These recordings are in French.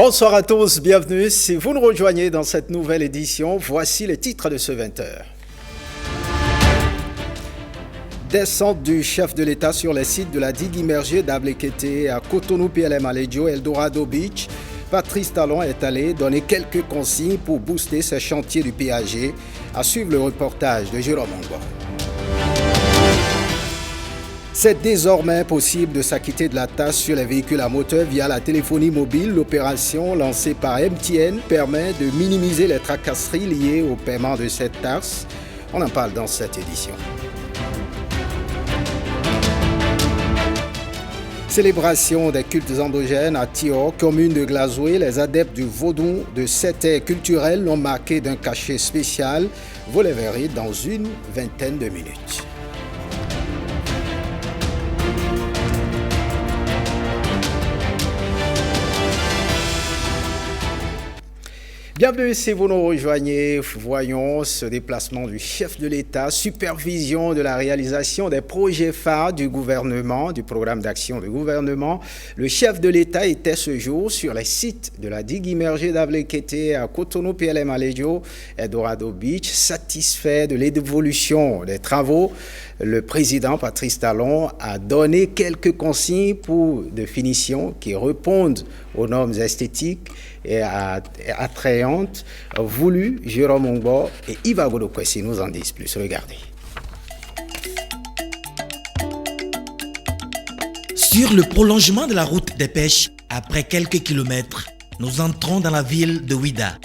Bonsoir à tous, bienvenue. Si vous nous rejoignez dans cette nouvelle édition, voici les titres de ce 20h. Descente du chef de l'État sur les sites de la digue immergée d'Ablekete à Cotonou, PLM Alejo, Eldorado Beach. Patrice Talon est allé donner quelques consignes pour booster ces chantiers du PAG. À suivre le reportage de Jérôme Ngwa. C'est désormais possible de s'acquitter de la taxe sur les véhicules à moteur via la téléphonie mobile. L'opération lancée par MTN permet de minimiser les tracasseries liées au paiement de cette taxe. On en parle dans cette édition. Célébration des cultes endogènes à Tior, commune de Glazoué. Les adeptes du vaudou de cette aire culturelle l'ont marqué d'un cachet spécial. Vous les verrez dans une vingtaine de minutes. Bienvenue si vous nous rejoignez. Voyons ce déplacement du chef de l'État, supervision de la réalisation des projets phares du gouvernement, du programme d'action du gouvernement. Le chef de l'État était ce jour sur les sites de la digue immergée d'Ablekete à Cotonou, PLM Alejo, Eldorado Beach. Satisfait de l'évolution des travaux, le président Patrice Talon a donné quelques consignes pour de finition qui répondent aux normes esthétiques et attrayantes voulues. Jérôme Ngwa et Yves Godokwesi nous en disent plus. Regardez. Sur le prolongement de la route des pêches, après quelques kilomètres, nous entrons dans la ville de Ouida.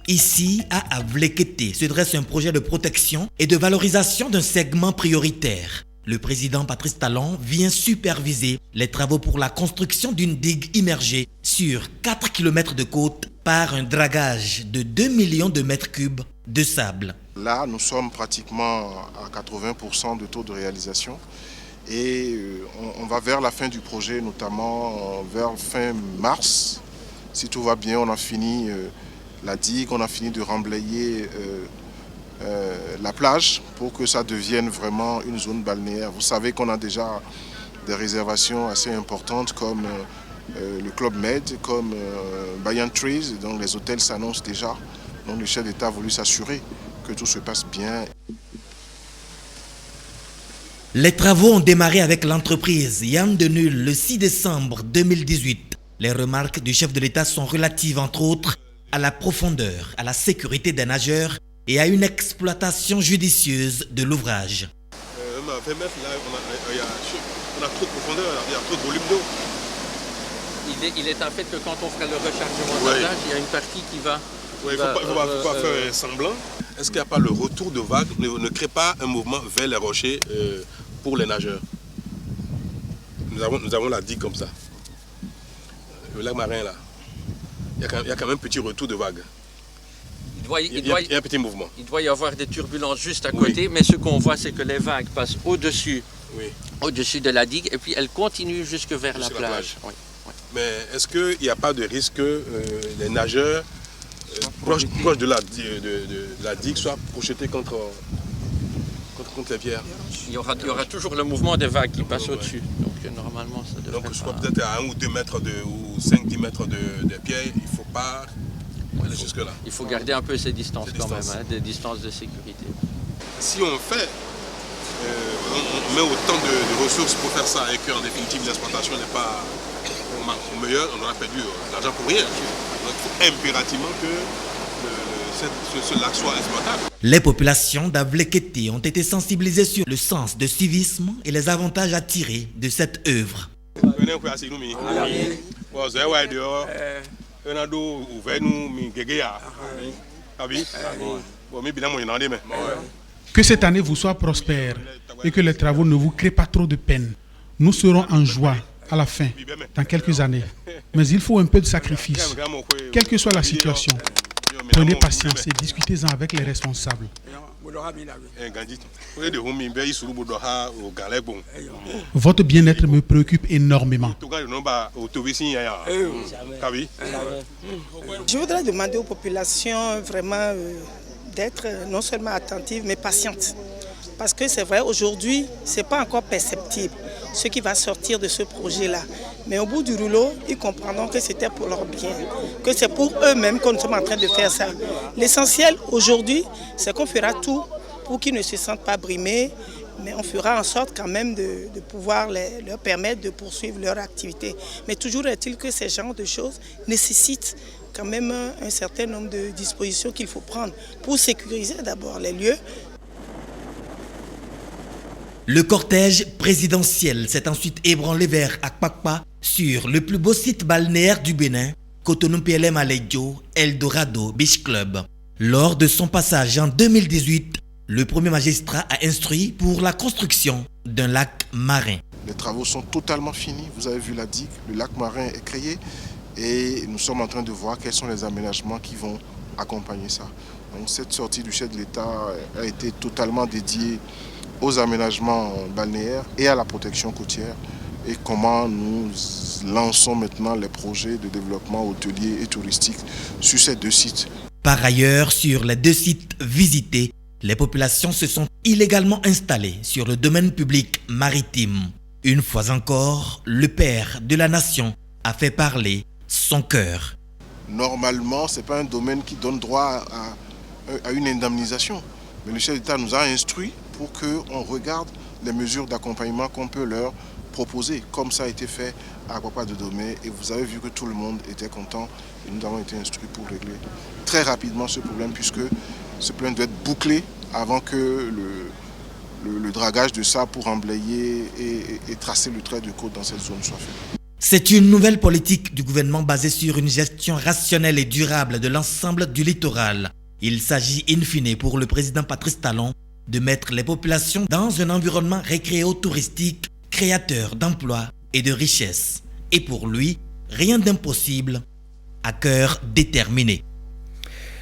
Ici, à Ablekete, se dresse un projet de protection et de valorisation d'un segment prioritaire. Le président Patrice Talon vient superviser les travaux pour la construction d'une digue immergée sur 4 km de côte par un dragage de 2 millions de mètres cubes de sable. Là, nous sommes pratiquement à 80% de taux de réalisation et on va vers la fin du projet, notamment vers fin mars. Si tout va bien, on a fini la digue, on a fini de remblayer la plage pour que ça devienne vraiment une zone balnéaire. Vous savez qu'on a déjà des réservations assez importantes comme le Club Med, comme Banyan Trees, donc les hôtels s'annoncent déjà. Donc le chef d'État a voulu s'assurer que tout se passe bien. Les travaux ont démarré avec l'entreprise Yann Denul le 6 décembre 2018. Les remarques du chef de l'État sont relatives entre autres à la profondeur, à la sécurité des nageurs et à une exploitation judicieuse de l'ouvrage. 20 mètres, là, on a trop de profondeur, il y a trop de volume d'eau. Il est un fait que quand on fera le rechargement de la plage, il y a une partie qui va... Oui, il ne faut pas faire semblant. Est-ce qu'il n'y a pas le retour de vagues, ne crée pas un mouvement vers les rochers pour les nageurs? Nous avons la digue comme ça. Le lac marin là, il y a quand même un petit retour de vagues. Il y a un petit mouvement. Il doit y avoir des turbulences juste à côté, mais ce qu'on voit, c'est que les vagues passent au-dessus de la digue et puis elles continuent jusque vers la plage. Oui. Mais est-ce qu'il n'y a pas de risque que les nageurs proches de la digue soient projetés contre les pierres? Il y aura toujours le mouvement des vagues qui passent au-dessus. Donc normalement, ça devrait Donc soit peut-être à 1 ou 2 mètres ou 5-10 mètres des pierres, il ne faut pas... jusque-là. Il faut garder un peu ces distances quand même, hein, des distances de sécurité. Si on fait, on met autant de ressources pour faire ça et qu'en définitive l'exploitation n'est pas meilleure, on aura perdu l'argent pour rien. Donc il faut impérativement que ce lac soit exploitable. Les populations d'Ablekete ont été sensibilisées sur le sens de civisme et les avantages à tirer de cette œuvre. Que cette année vous soit prospère et que les travaux ne vous créent pas trop de peine. Nous serons en joie à la fin, dans quelques années. Mais il faut un peu de sacrifice, quelle que soit la situation. Prenez patience et discutez-en avec les responsables. Votre bien-être me préoccupe énormément. Je voudrais demander aux populations vraiment d'être non seulement attentives mais patientes. Parce que c'est vrai, aujourd'hui, ce n'est pas encore perceptible ce qui va sortir de ce projet-là. Mais au bout du rouleau, ils comprendront que c'était pour leur bien, que c'est pour eux-mêmes que nous sommes en train de faire ça. L'essentiel aujourd'hui, c'est qu'on fera tout pour qu'ils ne se sentent pas brimés, mais on fera en sorte quand même de pouvoir leur permettre de poursuivre leur activité. Mais toujours est-il que ces genres de choses nécessitent quand même un certain nombre de dispositions qu'il faut prendre pour sécuriser d'abord les lieux. Le cortège présidentiel s'est ensuite ébranlé vers Akpakpa sur le plus beau site balnéaire du Bénin, Cotonou PLM Alejo, Eldorado Beach Club. Lors de son passage en 2018, le premier magistrat a instruit pour la construction d'un lac marin. Les travaux sont totalement finis, vous avez vu la digue, le lac marin est créé et nous sommes en train de voir quels sont les aménagements qui vont accompagner ça. Donc cette sortie du chef de l'État a été totalement dédiée aux aménagements balnéaires et à la protection côtière et comment nous lançons maintenant les projets de développement hôtelier et touristique sur ces deux sites. Par ailleurs, sur les deux sites visités, les populations se sont illégalement installées sur le domaine public maritime. Une fois encore, le père de la nation a fait parler son cœur. Normalement, ce n'est pas un domaine qui donne droit à une indemnisation. Mais le chef d'État nous a instruits pour qu'on regarde les mesures d'accompagnement qu'on peut leur proposer, comme ça a été fait à Akpakpa de Domé. Et vous avez vu que tout le monde était content et nous avons été instruits pour régler très rapidement ce problème, puisque ce problème doit être bouclé avant que le dragage de ça pour emblayer et tracer le trait de côte dans cette zone soit fait. C'est une nouvelle politique du gouvernement basée sur une gestion rationnelle et durable de l'ensemble du littoral. Il s'agit in fine pour le président Patrice Talon de mettre les populations dans un environnement récréo-touristique, créateur d'emplois et de richesses. Et pour lui, rien d'impossible, à cœur déterminé.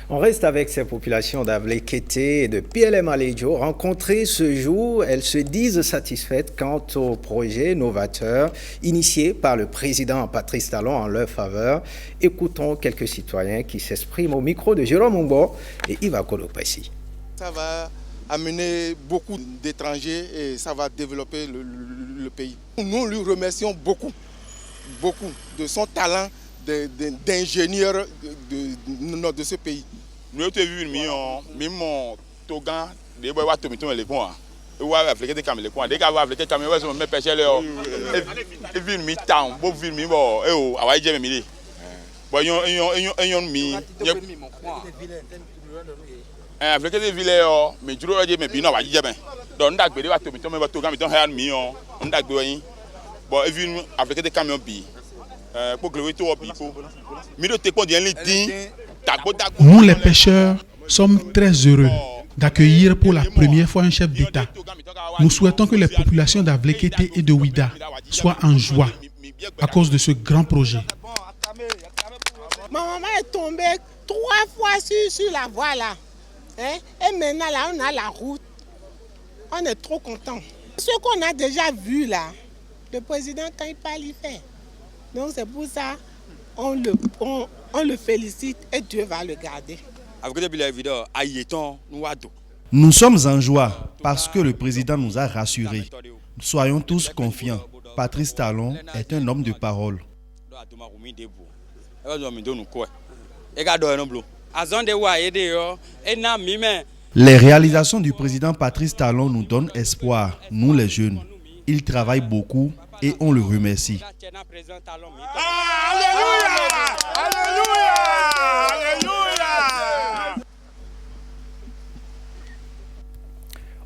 On reste avec ces populations d'Avlekété et de PLM Alejo. Rencontrées ce jour, elles se disent satisfaites quant au projet novateur initié par le président Patrice Talon en leur faveur. Écoutons quelques citoyens qui s'expriment au micro de Jérôme Mumbo et Yves Kolopessi. Ça va amener beaucoup d'étrangers et ça va développer le pays. Nous lui remercions beaucoup de son talent d'ingénieur de ce pays. Nous avons vu même Togan, des bois à Tomito et les points. Nous avons Afrique des caméras, des gars Afrique des caméras, nous avons pêché là. Et vu mi town, beau vu mi bon, et oh, à Waïdje mi. Voyons, ayons mi. Afrique des villes, mais du royaume mais bien Waïdje ben. Donc nous avons à Tomito, mais Togan mi ton rien mi on a gagné. Bon, et vu Afrique des caméras bi. Nous, les pêcheurs, sommes très heureux d'accueillir pour la première fois un chef d'État. Nous souhaitons que les populations d'Avlekété et de Ouida soient en joie à cause de ce grand projet. Ma maman est tombée 3 fois sur la voie là. Et maintenant là, on a la route. On est trop contents. Ce qu'on a déjà vu là, le président quand il parle, il fait. Donc c'est pour ça on le félicite et Dieu va le garder. Nous sommes en joie parce que le président nous a rassurés. Soyons tous confiants. Patrice Talon est un homme de parole. Les réalisations du président Patrice Talon nous donnent espoir, nous les jeunes. Il travaille beaucoup et on le remercie.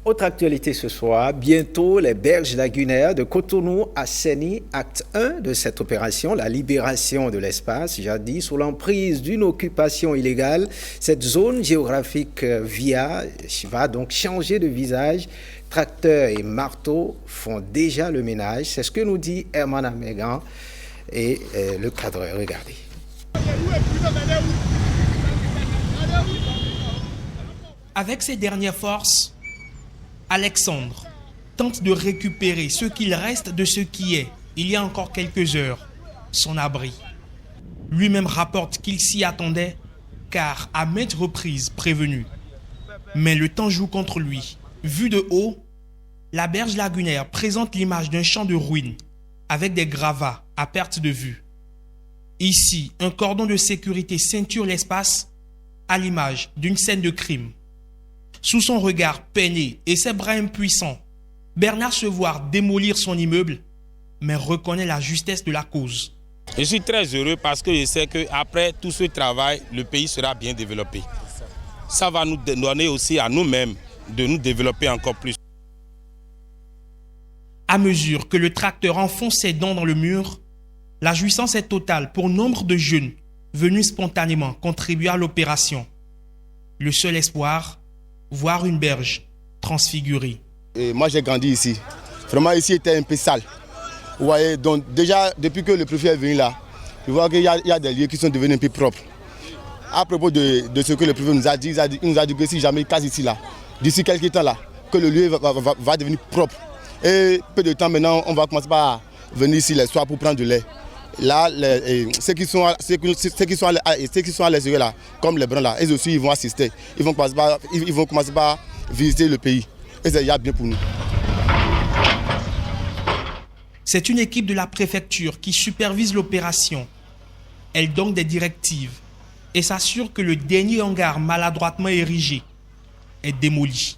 Autre actualité ce soir, bientôt les berges lagunaires de Cotonou à Séni, acte 1 de cette opération, la libération de l'espace, jadis sous l'emprise d'une occupation illégale. Cette zone géographique va donc changer de visage. Tracteurs et marteaux font déjà le ménage. C'est ce que nous dit Herman Amégan et le cadreur. Regardez. Avec ses dernières forces, Alexandre tente de récupérer ce qu'il reste de ce qui est, il y a encore quelques heures, son abri. Lui-même rapporte qu'il s'y attendait, car à maintes reprises prévenu. Mais le temps joue contre lui. Vue de haut, la berge lagunaire présente l'image d'un champ de ruines avec des gravats à perte de vue. Ici, un cordon de sécurité ceinture l'espace à l'image d'une scène de crime. Sous son regard peiné et ses bras impuissants, Bernard se voit démolir son immeuble, mais reconnaît la justesse de la cause. Je suis très heureux parce que je sais qu'après tout ce travail, le pays sera bien développé. Ça va nous donner aussi à nous-mêmes de nous développer encore plus. À mesure que le tracteur enfonce ses dents dans le mur, la jouissance est totale pour nombre de jeunes venus spontanément contribuer à l'opération. Le seul espoir, voir une berge transfigurée. Et moi j'ai grandi ici. Vraiment ici était un peu sale. Vous voyez, donc déjà depuis que le préfet est venu là, je vois qu'il y a des lieux qui sont devenus un peu propres. À propos de ce que le préfet nous a dit, il nous a dit que si jamais il casse ici là, d'ici quelques temps là, que le lieu va devenir propre. Et peu de temps maintenant, on va commencer par venir ici les soirs pour prendre du lait. Là, ceux qui sont à l'extérieur là, comme les bruns là, ils aussi ils vont assister. Ils vont commencer par visiter le pays. Et c'est bien pour nous. C'est une équipe de la préfecture qui supervise l'opération. Elle donne des directives et s'assure que le dernier hangar maladroitement érigé est démoli.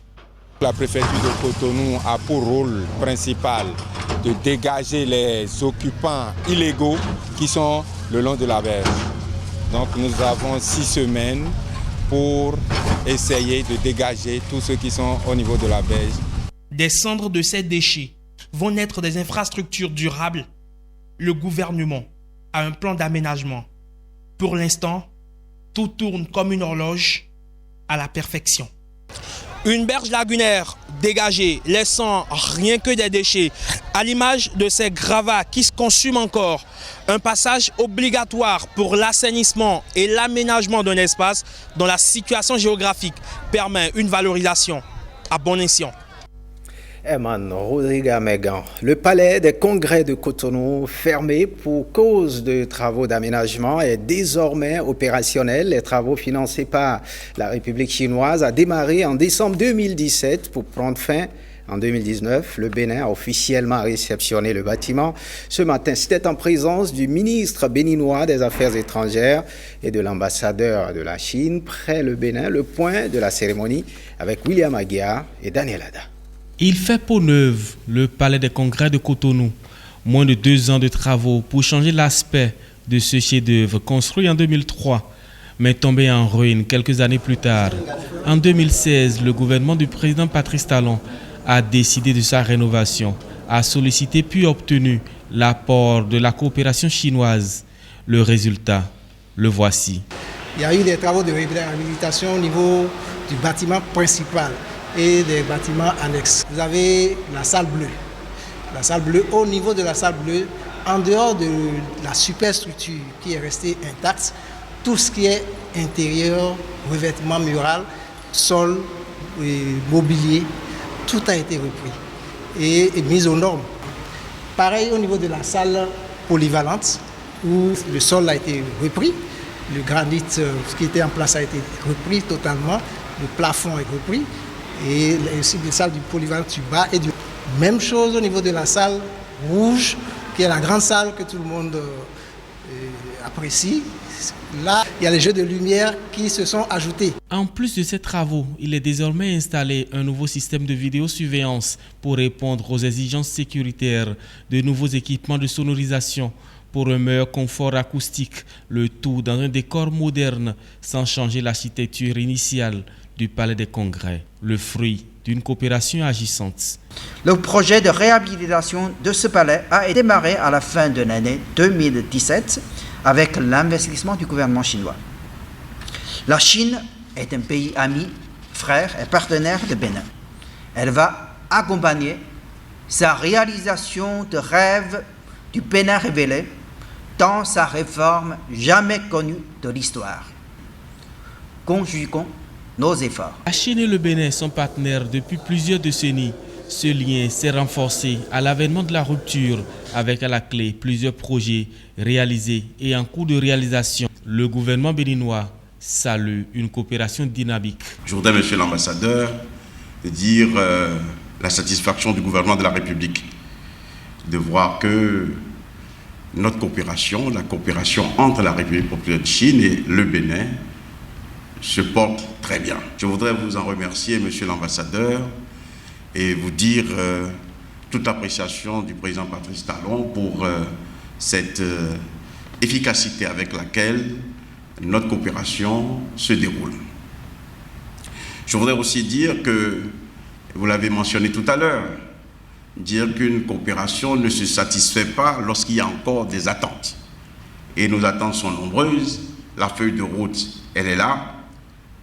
La préfecture de Cotonou a pour rôle principal de dégager les occupants illégaux qui sont le long de la berge. Donc nous avons 6 semaines pour essayer de dégager tous ceux qui sont au niveau de la berge. Des cendres de ces déchets vont naître des infrastructures durables. Le gouvernement a un plan d'aménagement. Pour l'instant, tout tourne comme une horloge à la perfection. Une berge lagunaire dégagée, laissant rien que des déchets, à l'image de ces gravats qui se consument encore. Un passage obligatoire pour l'assainissement et l'aménagement d'un espace dont la situation géographique permet une valorisation à bon escient. Eman Rodrigue Megan. Le palais des congrès de Cotonou, fermé pour cause de travaux d'aménagement, est désormais opérationnel. Les travaux financés par la République chinoise ont démarré en décembre 2017 pour prendre fin en 2019. Le Bénin a officiellement réceptionné le bâtiment. Ce matin, c'était en présence du ministre béninois des Affaires étrangères et de l'ambassadeur de la Chine près le Bénin. Le point de la cérémonie avec William Aguiar et Daniel Ada. Il fait peau neuve, le palais des congrès de Cotonou. Moins de 2 ans de travaux pour changer l'aspect de ce chef-d'œuvre construit en 2003, mais tombé en ruine quelques années plus tard. En 2016, le gouvernement du président Patrice Talon a décidé de sa rénovation, a sollicité puis obtenu l'apport de la coopération chinoise. Le résultat, le voici. Il y a eu des travaux de réhabilitation au niveau du bâtiment principal et des bâtiments annexes. Vous avez la salle bleue. La salle bleue, au niveau de la salle bleue, en dehors de la superstructure qui est restée intacte, tout ce qui est intérieur, revêtement mural, sol, mobilier, tout a été repris et mis aux normes. Pareil au niveau de la salle polyvalente, où le sol a été repris, le granit qui était en place a été repris totalement, le plafond est repris, et aussi des salles du polyvalent du bas et du... Même chose au niveau de la salle rouge, qui est la grande salle que tout le monde apprécie. Là, il y a les jeux de lumière qui se sont ajoutés. En plus de ces travaux, il est désormais installé un nouveau système de vidéosurveillance pour répondre aux exigences sécuritaires, de nouveaux équipements de sonorisation pour un meilleur confort acoustique, le tout dans un décor moderne sans changer l'architecture initiale du Palais des Congrès, le fruit d'une coopération agissante. Le projet de réhabilitation de ce palais a démarré à la fin de l'année 2017 avec l'investissement du gouvernement chinois. La Chine est un pays ami, frère et partenaire de Bénin. Elle va accompagner sa réalisation de rêve du Bénin révélé dans sa réforme jamais connue de l'histoire. Conjuguons nos efforts. La Chine et le Bénin sont partenaires depuis plusieurs décennies. Ce lien s'est renforcé à l'avènement de la rupture avec à la clé plusieurs projets réalisés et en cours de réalisation. Le gouvernement béninois salue une coopération dynamique. Je voudrais, monsieur l'ambassadeur, de dire la satisfaction du gouvernement de la République, de voir que notre coopération, la coopération entre la République populaire de Chine et le Bénin se porte très bien. Je voudrais vous en remercier, monsieur l'ambassadeur, et vous dire toute appréciation du président Patrice Talon pour cette efficacité avec laquelle notre coopération se déroule. Je voudrais aussi dire que, vous l'avez mentionné tout à l'heure, dire qu'une coopération ne se satisfait pas lorsqu'il y a encore des attentes. Et nos attentes sont nombreuses. La feuille de route, elle est là.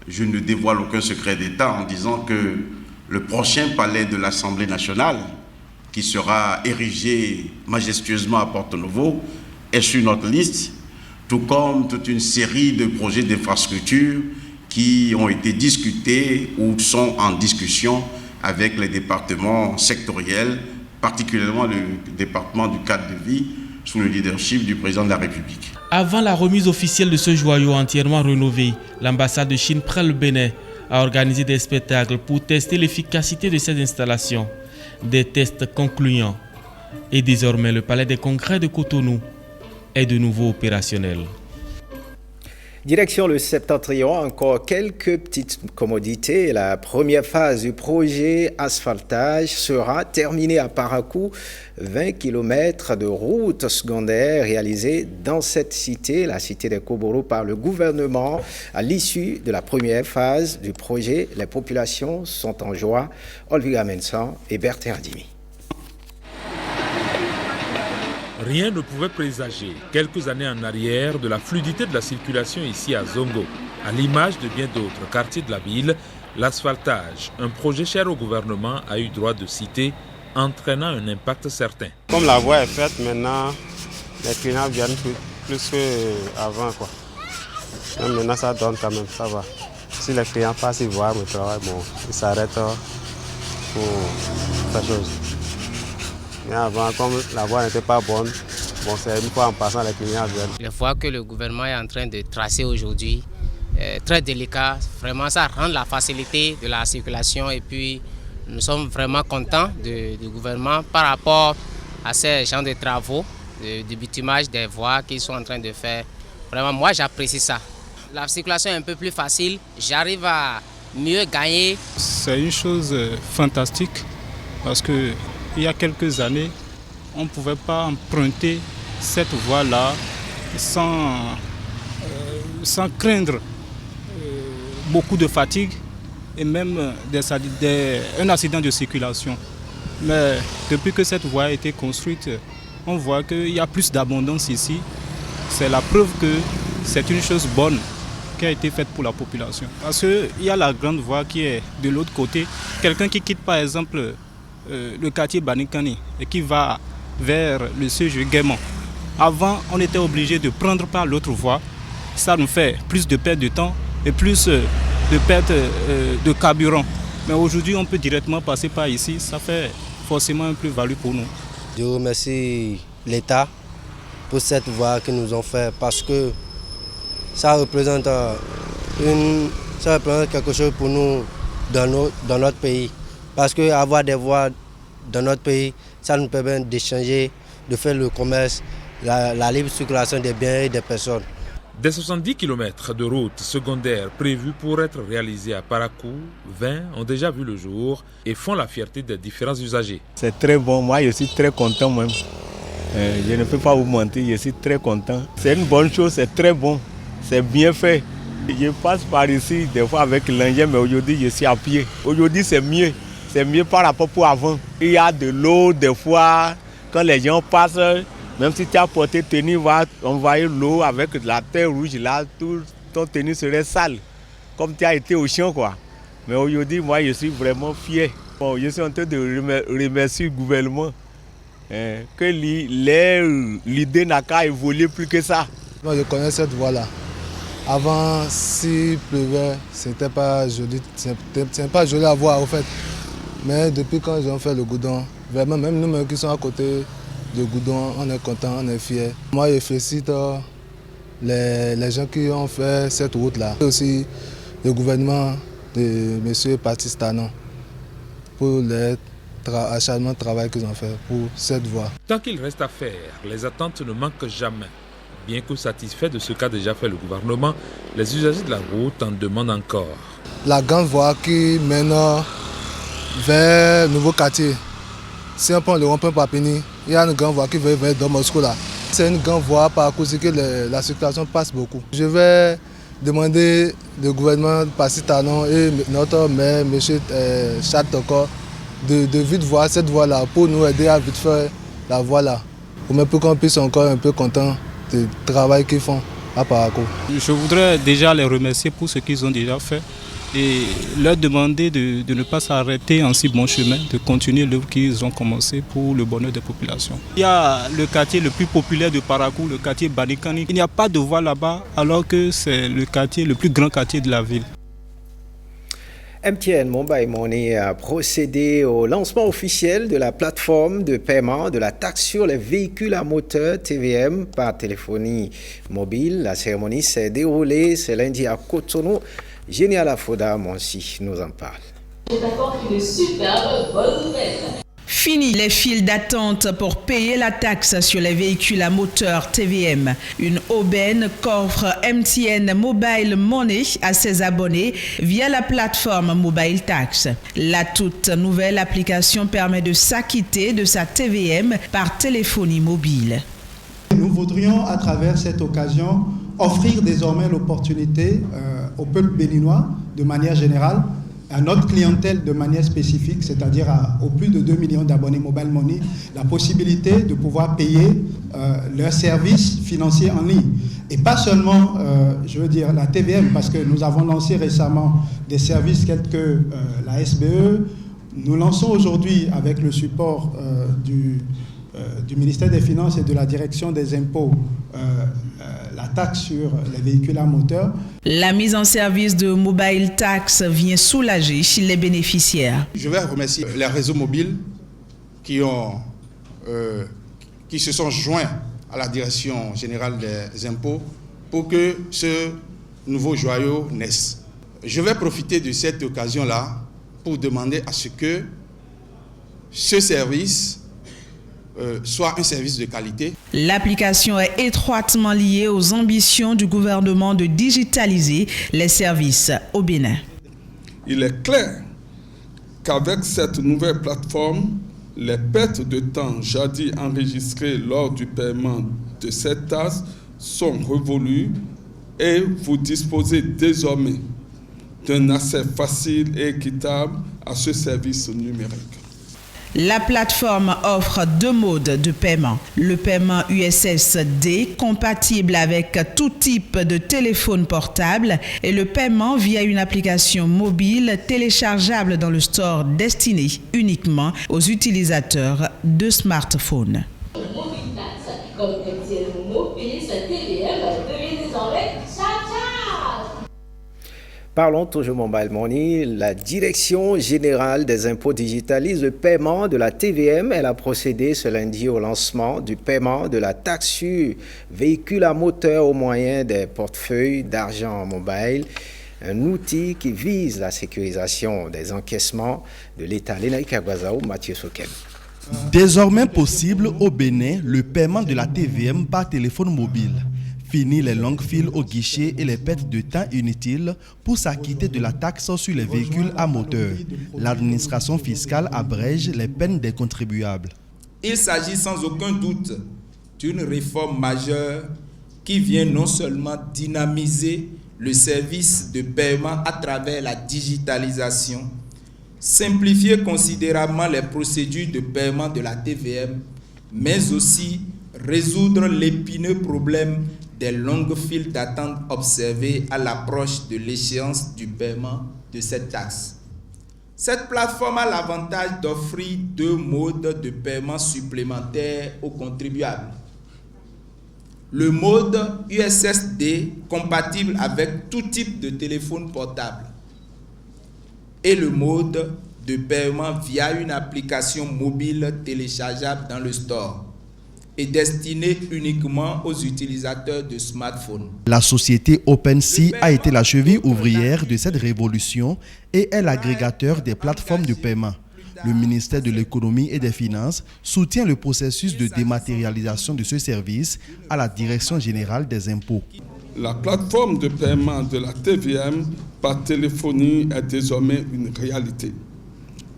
Je ne dévoile aucun secret d'État en disant que le prochain palais de l'Assemblée nationale, qui sera érigé majestueusement à Porto-Novo, est sur notre liste, tout comme toute une série de projets d'infrastructure qui ont été discutés ou sont en discussion avec les départements sectoriels, particulièrement le département du cadre de vie, sous le leadership du président de la République. Avant la remise officielle de ce joyau entièrement rénové, l'ambassade de Chine près le Bénin a organisé des spectacles pour tester l'efficacité de ces installations. Des tests concluants. Et désormais, le palais des congrès de Cotonou est de nouveau opérationnel. Direction le Septentrion, encore quelques petites commodités. La première phase du projet asphaltage sera terminée à Parakou. 20 km de route secondaire réalisée dans cette cité, la cité des Koboro, par le gouvernement. À l'issue de la première phase du projet, les populations sont en joie. Olviga Mensan et Bertin Adimi. Rien ne pouvait présager, quelques années en arrière, de la fluidité de la circulation ici à Zongo. À l'image de bien d'autres quartiers de la ville, l'asphaltage, un projet cher au gouvernement, a eu droit de citer, entraînant un impact certain. Comme la voie est faite, maintenant, les clients viennent plus qu'avant, quoi. Maintenant, ça donne quand même, ça va. Si les clients passent, ils voient mon travail, bon, ils s'arrêtent pour faire chose. Mais avant, comme la voie n'était pas bonne, bon, c'est une fois en passant, les clients viennent. Les voies que le gouvernement est en train de tracer aujourd'hui, très délicat. Vraiment, ça rend la facilité de la circulation et puis nous sommes vraiment contents du gouvernement par rapport à ces genres de travaux, de bitumage des voies qu'ils sont en train de faire. Vraiment, moi, j'apprécie ça. La circulation est un peu plus facile, j'arrive à mieux gagner. C'est une chose fantastique parce que il y a quelques années, on ne pouvait pas emprunter cette voie-là sans craindre beaucoup de fatigue et même un accident de circulation. Mais depuis que cette voie a été construite, on voit qu'il y a plus d'abondance ici. C'est la preuve que c'est une chose bonne qui a été faite pour la population. Parce qu'il y a la grande voie qui est de l'autre côté. Quelqu'un qui quitte par exemple le quartier Banikani et qui va vers le siège Guémon. Avant, on était obligé de prendre par l'autre voie. Ça nous fait plus de perte de temps et plus de perte de carburant. Mais aujourd'hui, on peut directement passer par ici. Ça fait forcément un plus-value pour nous. Je remercie l'État pour cette voie qu'ils nous ont fait parce que ça représente quelque chose pour nous dans notre pays. Parce qu'avoir des voies dans notre pays, ça nous permet d'échanger, de faire le commerce, la libre circulation des biens et des personnes. Des 70 km de route secondaire prévus pour être réalisés à Parakou, 20 ont déjà vu le jour et font la fierté des différents usagers. C'est très bon, moi je suis très content même. Je ne peux pas vous mentir, je suis très content. C'est une bonne chose, c'est très bon, c'est bien fait. Je passe par ici des fois avec l'engin, mais aujourd'hui je suis à pied. Aujourd'hui c'est mieux. C'est mieux par rapport à avant. Il y a de l'eau, des fois, quand les gens passent, même si tu as porté tenue, va envoyer l'eau avec de la terre rouge, là, tout ton tenue serait sale, comme tu as été au champ, quoi. Mais aujourd'hui, moi, je suis vraiment fier. Bon, je suis en train de remercier le gouvernement, que l'idée n'a qu'à évoluer plus que ça. Moi, je connais cette voie-là. Avant, s'il pleuvait, c'était pas joli, c'est pas joli à voir, au fait. Mais depuis quand ils ont fait le goudron, vraiment, même nous qui sommes à côté du goudron, on est contents, on est fiers. Moi, je félicite les gens qui ont fait cette route-là. Et aussi le gouvernement de M. Patrice Talon pour l'acharnement de travail qu'ils ont fait pour cette voie. Tant qu'il reste à faire, les attentes ne manquent jamais. Bien que satisfait de ce qu'a déjà fait le gouvernement, les usagers de la route en demandent encore. La grande voie qui mène vers le nouveau quartier. Si on prend le rond-point Papini, il y a une grande voie qui va vers Moscou là. C'est une grande voie par cause que la circulation passe beaucoup. Je vais demander au gouvernement de Patrice Talon et notre maire, M. Charles Toko, de vite voir cette voie-là pour nous aider à vite faire la voie là. Pour qu'on puisse encore un peu content du travail qu'ils font à Parakou. Je voudrais déjà les remercier pour ce qu'ils ont déjà fait et leur demander de ne pas s'arrêter en si bon chemin, de continuer l'œuvre qu'ils ont commencé pour le bonheur des populations. Il y a le quartier le plus populaire de Parakou, le quartier Banikani. Il n'y a pas de voie là-bas alors que c'est le quartier, le plus grand quartier de la ville. MTN Mobile Money a procédé au lancement officiel de la plateforme de paiement de la taxe sur les véhicules à moteur TVM par téléphonie mobile. La cérémonie s'est déroulée ce lundi à Cotonou. Génial Afoda Monsi nous en parle. Je t'apporte une superbe bonne nouvelle. Fini les files d'attente pour payer la taxe sur les véhicules à moteur TVM. Une aubaine qu'offre MTN Mobile Money à ses abonnés via la plateforme Mobile Tax. La toute nouvelle application permet de s'acquitter de sa TVM par téléphonie mobile. Nous voudrions à travers cette occasion offrir désormais l'opportunité au peuple béninois de manière générale, à notre clientèle de manière spécifique, c'est-à-dire aux plus de 2 millions d'abonnés Mobile Money, la possibilité de pouvoir payer leurs services financiers en ligne. Et pas seulement, je veux dire, la TVM, parce que nous avons lancé récemment des services tels que la SBE. Nous lançons aujourd'hui, avec le support du ministère des Finances et de la Direction des Impôts, la taxe sur les véhicules à moteur. La mise en service de Mobile Tax vient soulager les bénéficiaires. Je vais remercier les réseaux mobiles qui se sont joints à la Direction générale des impôts pour que ce nouveau joyau naisse. Je vais profiter de cette occasion-là pour demander à ce que ce service soit un service de qualité. L'application est étroitement liée aux ambitions du gouvernement de digitaliser les services au Bénin. Il est clair qu'avec cette nouvelle plateforme, les pertes de temps jadis enregistrées lors du paiement de cette taxe sont révolues et vous disposez désormais d'un accès facile et équitable à ce service numérique. La plateforme offre 2 modes de paiement. Le paiement USSD, compatible avec tout type de téléphone portable, et le paiement via une application mobile téléchargeable dans le store destiné uniquement aux utilisateurs de smartphones. Comme MTN Mobile, sa TVM devient désormais Parlons toujours Mobile Money. La Direction générale des impôts digitalise le paiement de la TVM. Elle a procédé ce lundi au lancement du paiement de la taxe sur véhicules à moteur au moyen des portefeuilles d'argent mobile. Un outil qui vise la sécurisation des encaissements de l'État. Lénaïque Aguazao, Mathieu Soken. Désormais possible au Bénin, le paiement de la TVM par téléphone mobile. Fini les longues files au guichet et les pertes de temps inutiles pour s'acquitter de la taxe sur les véhicules à moteur. L'administration fiscale abrège les peines des contribuables. Il s'agit sans aucun doute d'une réforme majeure qui vient non seulement dynamiser le service de paiement à travers la digitalisation, simplifier considérablement les procédures de paiement de la TVM, mais aussi résoudre l'épineux problème des longues files d'attente observées à l'approche de l'échéance du paiement de cette taxe. Cette plateforme a l'avantage d'offrir 2 modes de paiement supplémentaires aux contribuables. Le mode USSD, compatible avec tout type de téléphone portable, et le mode de paiement via une application mobile téléchargeable dans le store et destiné uniquement aux utilisateurs de smartphones. La société OpenSea a été la cheville ouvrière de cette révolution et est l'agrégateur des plateformes de paiement. Le ministère de l'Économie et des Finances soutient le processus de dématérialisation de ce service à la Direction générale des impôts. La plateforme de paiement de la TVM par téléphonie est désormais une réalité.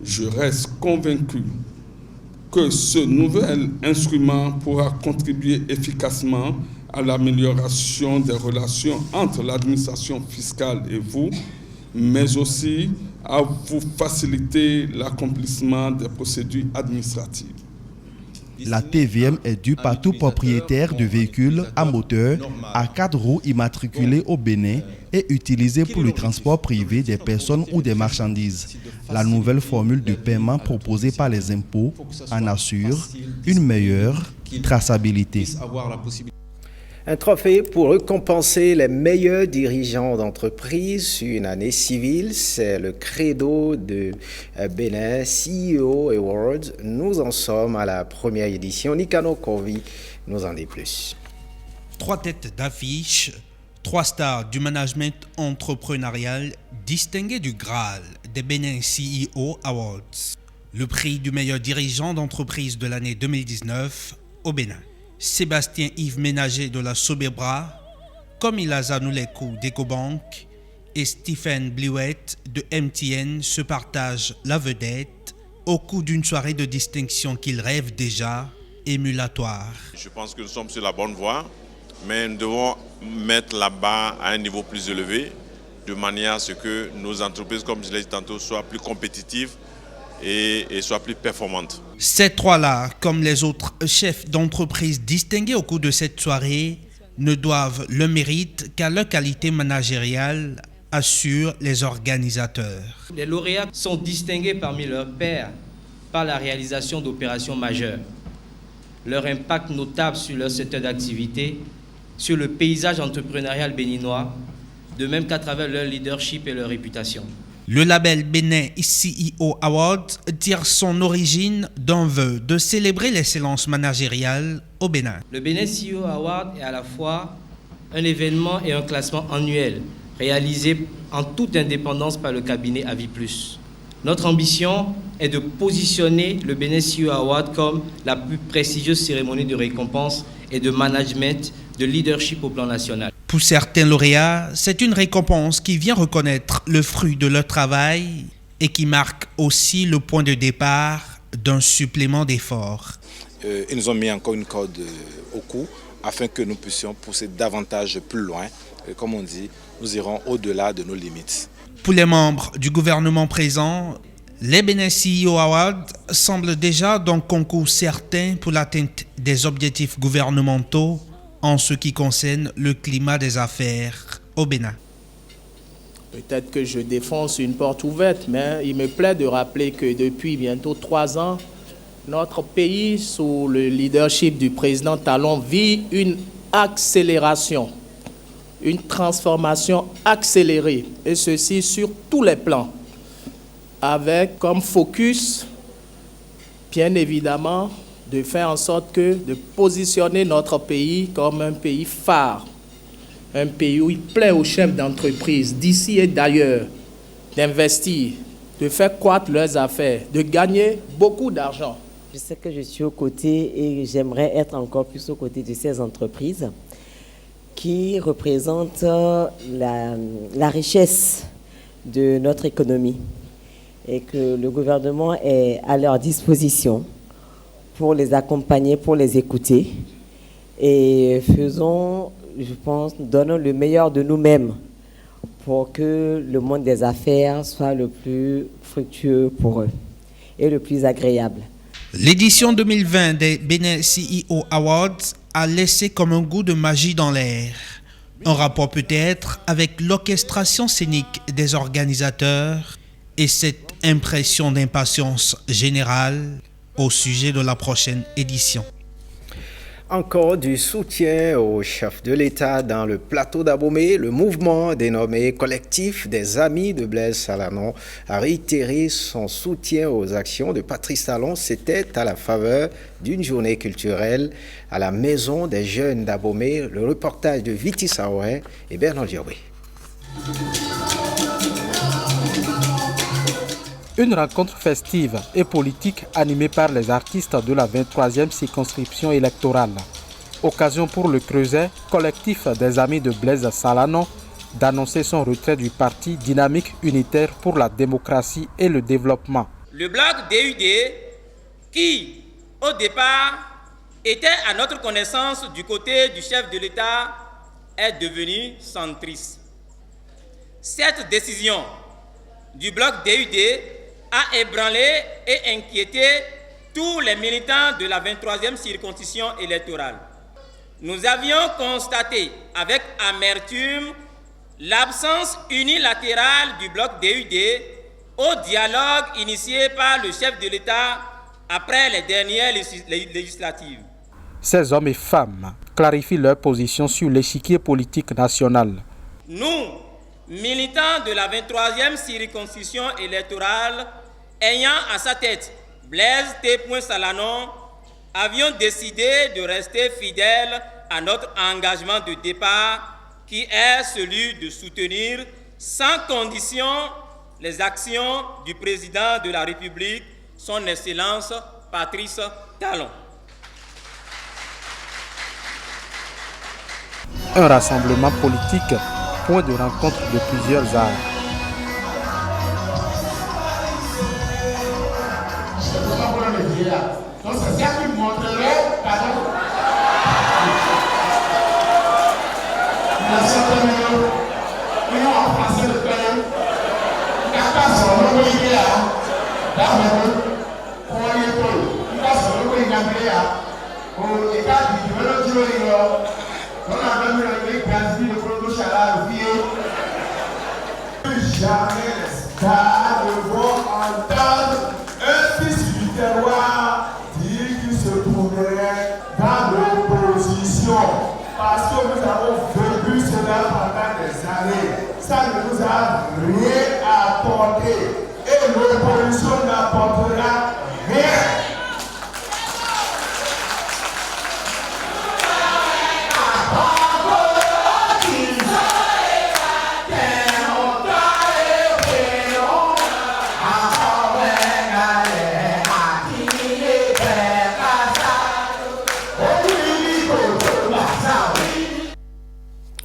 Je reste convaincu que ce nouvel instrument pourra contribuer efficacement à l'amélioration des relations entre l'administration fiscale et vous, mais aussi à vous faciliter l'accomplissement des procédures administratives. La TVM est due par tout propriétaire de véhicules à moteur à 4 roues immatriculés au Bénin et utilisés pour le transport privé des personnes ou des marchandises. La nouvelle formule de paiement proposée par les impôts en assure une meilleure traçabilité. Un trophée pour récompenser les meilleurs dirigeants d'entreprise sur une année civile, c'est le credo de Bénin CEO Awards. Nous en sommes à la première édition. Nikano Kovi nous en dit plus. 3 têtes d'affiche, 3 stars du management entrepreneurial distinguées du Graal des Bénin CEO Awards. Le prix du meilleur dirigeant d'entreprise de l'année 2019 au Bénin. Sébastien Yves Ménager de la Sobebra, Komila Zanoulekou d'Ecobank et Stephen Bliwet de MTN se partagent la vedette au cours d'une soirée de distinction qu'ils rêvent déjà émulatoire. Je pense que nous sommes sur la bonne voie, mais nous devons mettre la barre à un niveau plus élevé de manière à ce que nos entreprises, comme je l'ai dit tantôt, soient plus compétitives et soient plus performantes. Ces 3-là, comme les autres chefs d'entreprise distingués au cours de cette soirée, ne doivent le mérite qu'à leur qualité managériale, assurent les organisateurs. Les lauréats sont distingués parmi leurs pairs par la réalisation d'opérations majeures. Leur impact notable sur leur secteur d'activité, sur le paysage entrepreneurial béninois, de même qu'à travers leur leadership et leur réputation. Le label Bénin CEO Awards tire son origine d'un vœu de célébrer l'excellence managériale au Bénin. Le Bénin CEO Award est à la fois un événement et un classement annuel réalisé en toute indépendance par le cabinet Avis+. Notre ambition est de positionner le Bénin CEO Award comme la plus prestigieuse cérémonie de récompense et de management de leadership au plan national. Pour certains lauréats, c'est une récompense qui vient reconnaître le fruit de leur travail et qui marque aussi le point de départ d'un supplément d'efforts. Ils nous ont mis encore une corde au cou afin que nous puissions pousser davantage plus loin. Et comme on dit, nous irons au-delà de nos limites. Pour les membres du gouvernement présent, les Bénin CEO Awards semblent déjà d'un concours certain pour l'atteinte des objectifs gouvernementaux en ce qui concerne le climat des affaires au Bénin. Peut-être que je défonce une porte ouverte, mais il me plaît de rappeler que depuis bientôt 3 ans, notre pays, sous le leadership du président Talon, vit une accélération, une transformation accélérée, et ceci sur tous les plans, avec comme focus, bien évidemment, de faire en sorte de positionner notre pays comme un pays phare, un pays où il plaît aux chefs d'entreprise d'ici et d'ailleurs d'investir, de faire croître leurs affaires, de gagner beaucoup d'argent. Je sais que je suis aux côtés et j'aimerais être encore plus aux côtés de ces entreprises qui représentent la richesse de notre économie et que le gouvernement est à leur disposition pour les accompagner, pour les écouter et faisons, je pense, donnons le meilleur de nous-mêmes pour que le monde des affaires soit le plus fructueux pour eux et le plus agréable. L'édition 2020 des Bénin CEO Awards a laissé comme un goût de magie dans l'air. Un rapport peut-être avec l'orchestration scénique des organisateurs et cette impression d'impatience générale au sujet de la prochaine édition. Encore du soutien au chef de l'État dans le plateau d'Abomey. Le mouvement dénommé Collectif des Amis de Blaise Salanon a réitéré son soutien aux actions de Patrice Talon. C'était à la faveur d'une journée culturelle à la Maison des Jeunes d'Abomey. Le reportage de Viti Saoué et Bernard Diawé. Une rencontre festive et politique animée par les artistes de la 23e circonscription électorale. Occasion pour le Creuset, collectif des amis de Blaise Salanon, d'annoncer son retrait du parti Dynamique Unitaire pour la démocratie et le développement. Le bloc DUD, qui au départ était à notre connaissance du côté du chef de l'État, est devenu centriste. Cette décision du bloc DUD a ébranlé et inquiété tous les militants de la 23e circonscription électorale. Nous avions constaté avec amertume l'absence unilatérale du bloc DUD au dialogue initié par le chef de l'État après les dernières législatives. Ces hommes et femmes clarifient leur position sur l'échiquier politique national. Nous, militants de la 23e circonscription électorale, ayant à sa tête Blaise T. Salanon, avions décidé de rester fidèles à notre engagement de départ qui est celui de soutenir sans condition les actions du président de la République, son Excellence Patrice Talon. Un rassemblement politique, point de rencontre de plusieurs arts. Donc c'est ça qui montrerait, pardon, la certaine union en français de pays, la sur le pays là, d'abord, on est pour, la sur le pays d'Angléa, au état du développement, on a même le pays Brésil, le produit chaleur, le vieux. Jamais les stars ne vont entendre un fils du terroir dire qu'il se trouverait dans l'opposition. Parce que nous avons vécu cela pendant des années. Ça ne nous a rien apporté. Et l'opposition n'apportera rien.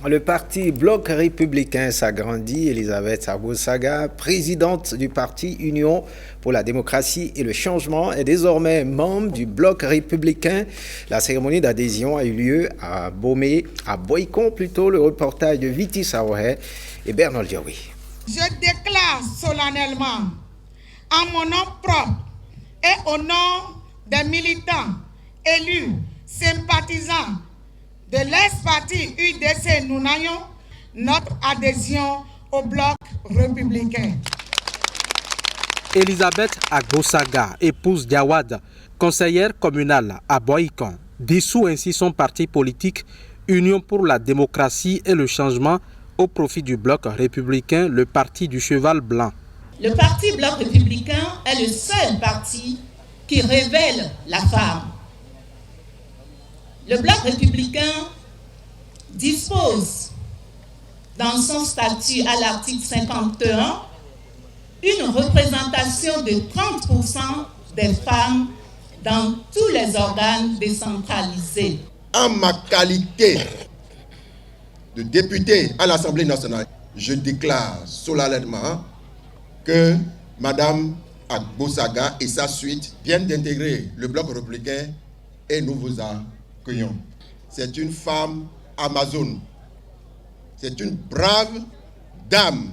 Le parti Bloc républicain s'agrandit. Elisabeth Agbosaga, présidente du parti Union pour la démocratie et le changement, est désormais membre du Bloc républicain. La cérémonie d'adhésion a eu lieu à Boycon plutôt. Le reportage de Viti Saouret et Bernard Dioui. Je déclare solennellement, en mon nom propre et au nom des militants, élus, sympathisants, de l'ex-parti UDC Nounayon, notre adhésion au bloc républicain. Elisabeth Agbosaga, épouse d'Awad, conseillère communale à Boycon, dissout ainsi son parti politique Union pour la démocratie et le changement au profit du bloc républicain, le parti du cheval blanc. Le parti bloc républicain est le seul parti qui révèle la femme. Le bloc républicain dispose dans son statut à l'article 51 une représentation de 30% des femmes dans tous les organes décentralisés. En ma qualité de député à l'Assemblée nationale, je déclare solennellement que Mme Agbosaga et sa suite viennent d'intégrer le bloc républicain et nous vous accueillons. C'est une femme amazone. C'est une brave dame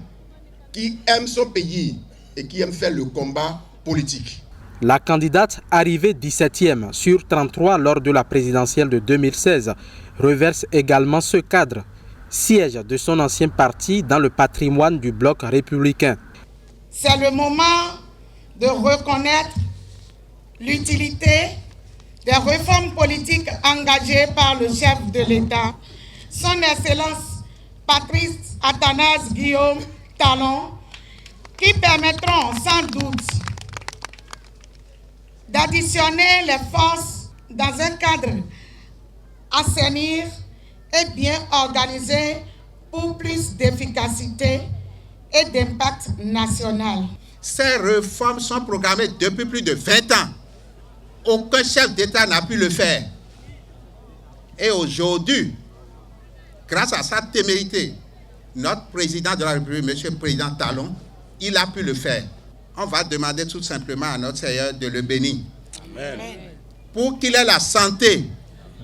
qui aime son pays et qui aime faire le combat politique. La candidate, arrivée 17e sur 33 lors de la présidentielle de 2016, reverse également ce cadre, siège de son ancien parti dans le patrimoine du bloc républicain. C'est le moment de reconnaître l'utilité des réformes politiques engagées par le chef de l'État, son Excellence Patrice Athanase Guillaume Talon, qui permettront sans doute d'additionner les forces dans un cadre assainir et bien organisé pour plus d'efficacité et d'impact national. Ces réformes sont programmées depuis plus de 20 ans. Aucun chef d'État n'a pu le faire. Et aujourd'hui, grâce à sa témérité, notre président de la République, M. le Président Talon, il a pu le faire. On va demander tout simplement à notre Seigneur de le bénir. Amen. Pour qu'il ait la santé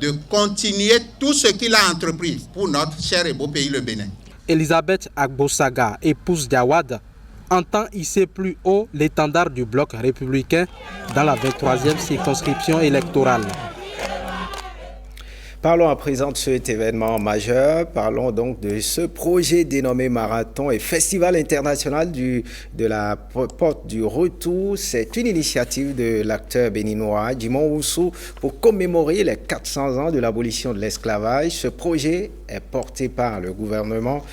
de continuer tout ce qu'il a entrepris pour notre cher et beau pays, le Bénin. Elisabeth Agbo-Saga, épouse d'Awad, entend hisser plus haut l'étendard du bloc républicain dans la 23e circonscription électorale. Parlons à présent de cet événement majeur. Parlons donc de ce projet dénommé Marathon et Festival international de la porte du retour. C'est une initiative de l'acteur béninois Jimon Oussou pour commémorer les 400 ans de l'abolition de l'esclavage. Ce projet est porté par le gouvernement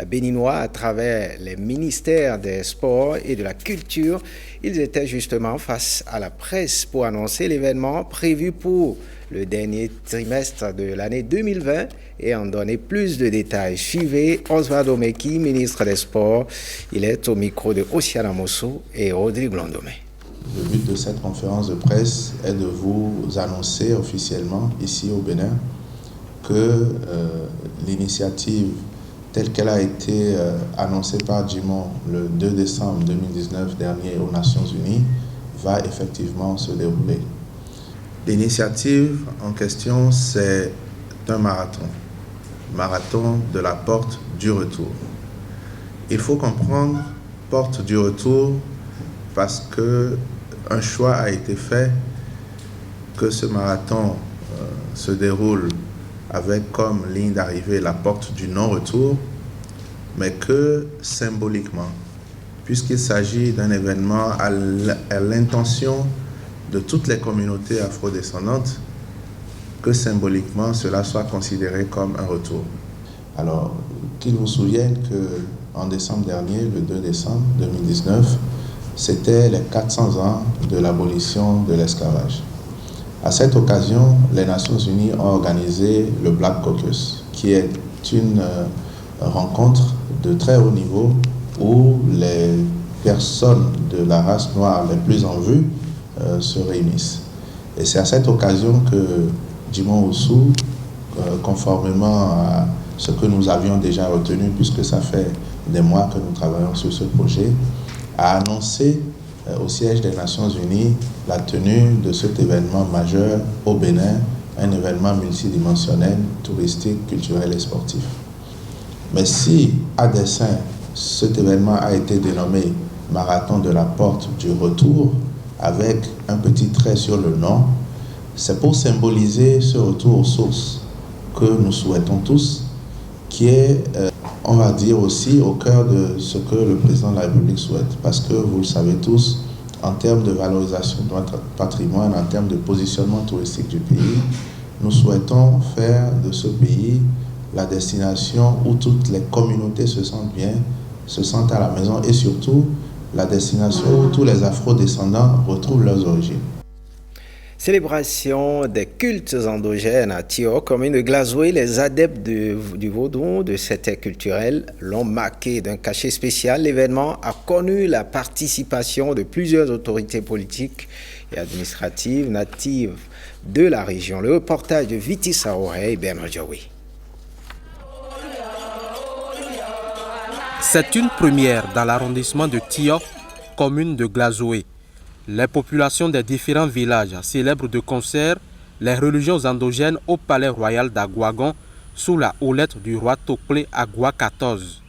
béninois à travers les ministères des Sports et de la Culture. Ils étaient justement face à la presse pour annoncer l'événement prévu pour le dernier trimestre de l'année 2020 et en donner plus de détails. Suivez Osvaldo Meki, ministre des Sports. Il est au micro de Ossiana Mosso et Audrey Blondomé. Le but de cette conférence de presse est de vous annoncer officiellement ici au Bénin que l'initiative telle qu'elle a été annoncée par Jimon le 2 décembre 2019 dernier aux Nations Unies va effectivement se dérouler. L'initiative en question, c'est un marathon de la porte du retour. Il faut comprendre porte du retour parce que un choix a été fait que ce marathon se déroule avec comme ligne d'arrivée la porte du non-retour, mais que symboliquement, puisqu'il s'agit d'un événement à l'intention de toutes les communautés afrodescendantes, que symboliquement cela soit considéré comme un retour. Alors, qu'il vous souvienne qu'en décembre dernier, le 2 décembre 2019, c'était les 400 ans de l'abolition de l'esclavage. À cette occasion, les Nations Unies ont organisé le Black Caucus, qui est une rencontre de très haut niveau où les personnes de la race noire les plus en vue se réunissent. Et c'est à cette occasion que Jimon Oussou, conformément à ce que nous avions déjà retenu, puisque ça fait des mois que nous travaillons sur ce projet, a annoncé au siège des Nations Unies la tenue de cet événement majeur au Bénin, un événement multidimensionnel, touristique, culturel et sportif. Mais si, à dessein, cet événement a été dénommé Marathon de la porte du retour, avec un petit trait sur le nom, c'est pour symboliser ce retour aux sources que nous souhaitons tous, qui est, on va dire aussi, au cœur de ce que le président de la République souhaite. Parce que, vous le savez tous, en termes de valorisation de notre patrimoine, en termes de positionnement touristique du pays, nous souhaitons faire de ce pays la destination où toutes les communautés se sentent bien, se sentent à la maison et surtout la destination où tous les afro-descendants retrouvent leurs origines. Célébration des cultes endogènes à Tio, commune de Glazoué. Les adeptes du vaudou, de cette aide culturelle, l'ont marqué d'un cachet spécial. L'événement a connu la participation de plusieurs autorités politiques et administratives natives de la région. Le reportage de Viti Saouré et Bernard Djaoui. C'est une première dans l'arrondissement de Tio, commune de Glazoué. Les populations des différents villages célèbrent de concert les religions endogènes au palais royal d'Aguagon sous la houlette du roi Toklé Agua XIV.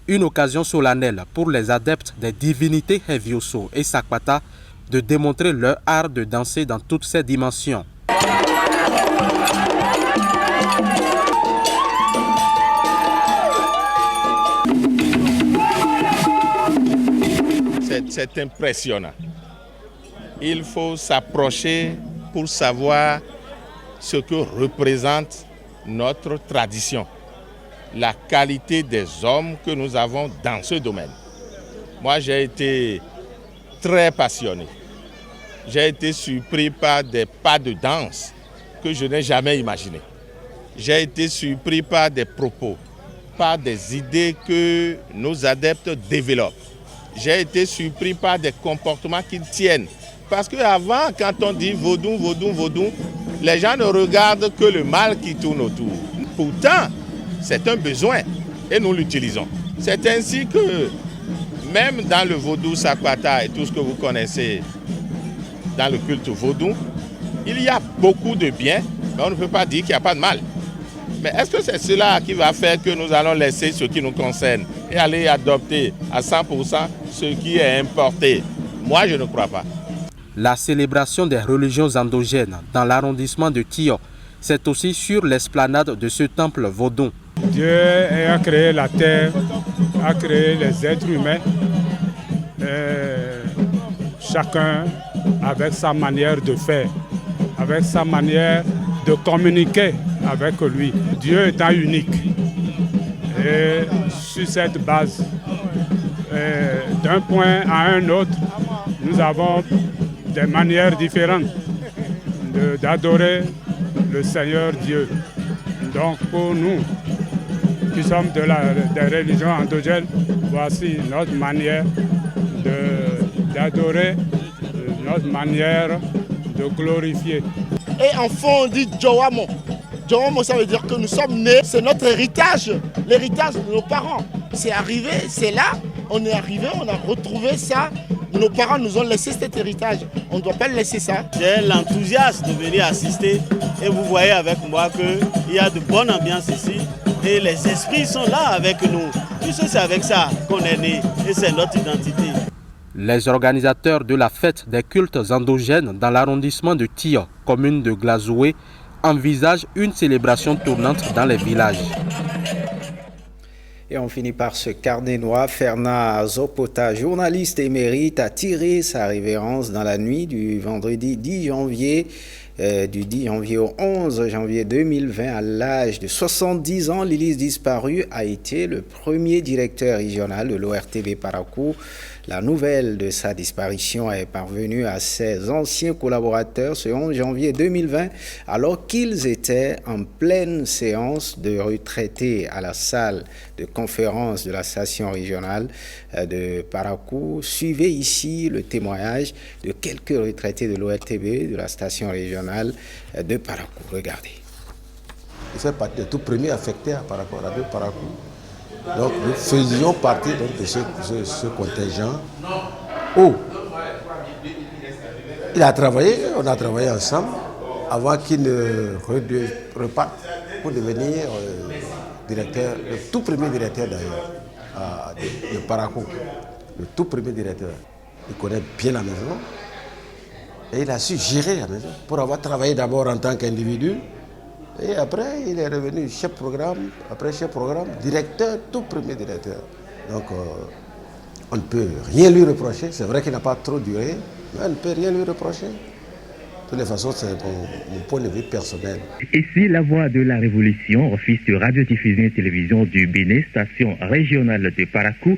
Une occasion solennelle pour les adeptes des divinités Hevioso et Sakwata de démontrer leur art de danser dans toutes ses dimensions. C'est impressionnant. Il faut s'approcher pour savoir ce que représente notre tradition, la qualité des hommes que nous avons dans ce domaine. Moi, j'ai été très passionné. J'ai été surpris par des pas de danse que je n'ai jamais imaginés. J'ai été surpris par des propos, par des idées que nos adeptes développent. j'ai été surpris par des comportements qu'ils tiennent. Parce qu'avant, quand on dit vaudou, vaudou, vaudou, les gens ne regardent que le mal qui tourne autour. Pourtant, c'est un besoin et nous l'utilisons. C'est ainsi que même dans le vaudou Sakwata et tout ce que vous connaissez dans le culte vaudou, il y a beaucoup de bien, mais on ne peut pas dire qu'il n'y a pas de mal. Mais est-ce que c'est cela qui va faire que nous allons laisser ce qui nous concerne et aller adopter à 100% ce qui est importé? Moi, je ne crois pas. La célébration des religions endogènes dans l'arrondissement de Tio, c'est aussi sur l'esplanade de ce temple vaudou. Dieu a créé la terre, a créé les êtres humains, chacun avec sa manière de faire, avec sa manière de communiquer avec lui. Dieu étant unique. Et sur cette base, d'un point à un autre, nous avons des manières différentes d'adorer le Seigneur Dieu. Donc pour nous, qui sommes des religions endogènes, voici notre manière d'adorer, notre manière de glorifier. Et enfin on dit Djawamo. Djawamo, ça veut dire que nous sommes nés, c'est notre héritage, l'héritage de nos parents. C'est arrivé, c'est là, on est arrivé, on a retrouvé ça. Nos parents nous ont laissé cet héritage, on ne doit pas laisser ça. J'ai l'enthousiasme de venir assister et vous voyez avec moi qu'il y a de bonnes ambiances ici et les esprits sont là avec nous. Puisque c'est avec ça qu'on est né et c'est notre identité. Les organisateurs de la fête des cultes endogènes dans l'arrondissement de Tio, commune de Glazoué, envisagent une célébration tournante dans les villages. Et on finit par ce carnet noir. Fernand Zopota, journaliste émérite, a tiré sa révérence dans la nuit du vendredi 10 janvier, du 10 janvier au 11 janvier 2020. À l'âge de 70 ans, l'Élise disparue a été le premier directeur régional de l'ORTV Parakou. La nouvelle de sa disparition est parvenue à ses anciens collaborateurs ce 11 janvier 2020, alors qu'ils étaient en pleine séance de retraités à la salle de conférence de la station régionale de Parakou. Suivez ici le témoignage de quelques retraités de l'ORTV de la station régionale de Parakou. Regardez. Il fait partie des tout premiers affectés à Parakou, à Radio Parakou. Donc nous faisions partie donc, de ce contingent où il a travaillé, on a travaillé ensemble avant qu'il ne reparte pour devenir directeur, le tout premier directeur d'ailleurs de Parakou, le tout premier directeur. Il connaît bien la maison et il a su gérer la maison pour avoir travaillé d'abord en tant qu'individu. Et après, il est revenu chef programme, après chef programme, directeur, tout premier directeur. Donc, on ne peut rien lui reprocher. C'est vrai qu'il n'a pas trop duré, mais on ne peut rien lui reprocher. De toutes les façons, c'est mon point de vue personnel. Ici, la voix de la Révolution, office de radiodiffusion et télévision du Bénin, station régionale de Parakou,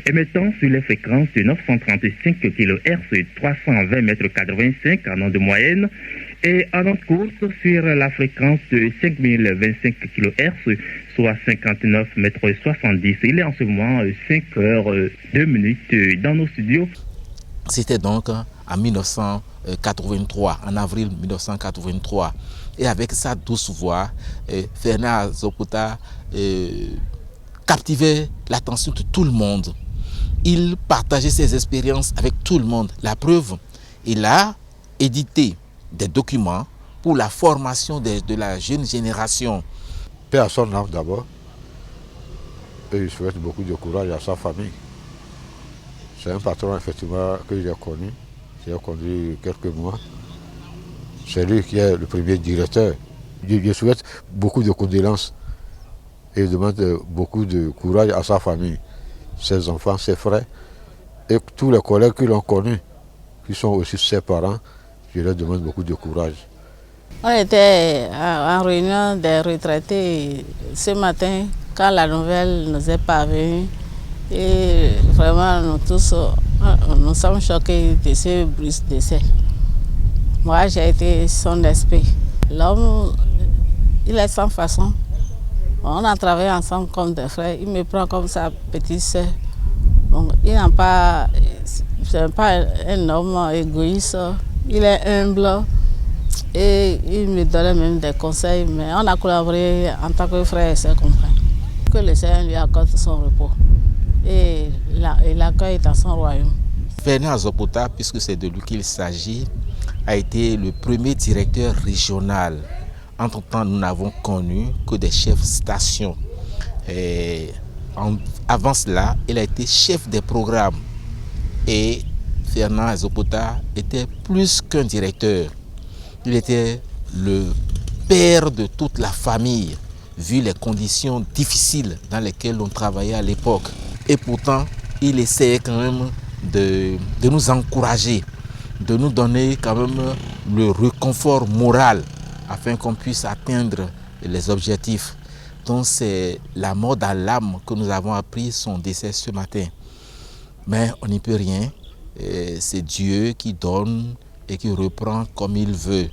émettant sur les fréquences de 935 kHz et 320 mètres 85 en onde moyenne, et en onde courte sur la fréquence de 5025 kHz, soit 59 mètres 70. Il est en ce moment 5h02 dans nos studios. C'était donc en 1983, en avril 1983. Et avec sa douce voix, Fernand Zopota captivait l'attention de tout le monde. Il partageait ses expériences avec tout le monde. La preuve, il a édité des documents pour la formation de la jeune génération. Paix à son âme d'abord, et je souhaite beaucoup de courage à sa famille. C'est un patron effectivement que j'ai connu quelques mois. C'est lui qui est le premier directeur. Je souhaite beaucoup de condoléances et je demande beaucoup de courage à sa famille, ses enfants, ses frères et tous les collègues qui l'ont connu, qui sont aussi ses parents. Je leur demande beaucoup de courage. On était en réunion des retraités ce matin quand la nouvelle nous est parvenue. Et vraiment, nous tous, nous sommes choqués de ce brusque décès. Moi, j'ai été son esprit. L'homme, il est sans façon. On a travaillé ensemble comme des frères. Il me prend comme sa petite soeur. Bon, il n'est pas un homme égoïste, il est humble et il me donne même des conseils, mais on a collaboré en tant que frère et sœur comprend. Que le Seigneur lui accorde son repos et l'accueille dans son royaume. Ferdinand Azopota, puisque c'est de lui qu'il s'agit, a été le premier directeur régional. Entre-temps, nous n'avons connu que des chefs stations. Avant cela, il a été chef des programmes. Et Ferdinand Azopota était plus qu'un directeur. Il était le père de toute la famille, vu les conditions difficiles dans lesquelles on travaillait à l'époque. Et pourtant, il essayait quand même de nous encourager, de nous donner quand même le réconfort moral afin qu'on puisse atteindre les objectifs. Donc c'est la mort dans l'âme que nous avons appris son décès ce matin. Mais on n'y peut rien. C'est Dieu qui donne et qui reprend comme il veut.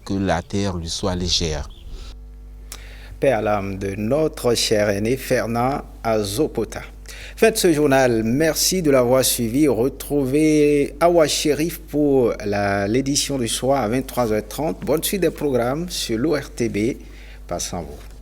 Que la terre lui soit légère. Paix à l'âme de notre cher aîné Ferdinand Azopota. Faites ce journal. Merci de l'avoir suivi. Retrouvez Awa Chérif pour l'édition du soir à 23h30. Bonne suite des programmes sur l'ORTB. Passez en vous.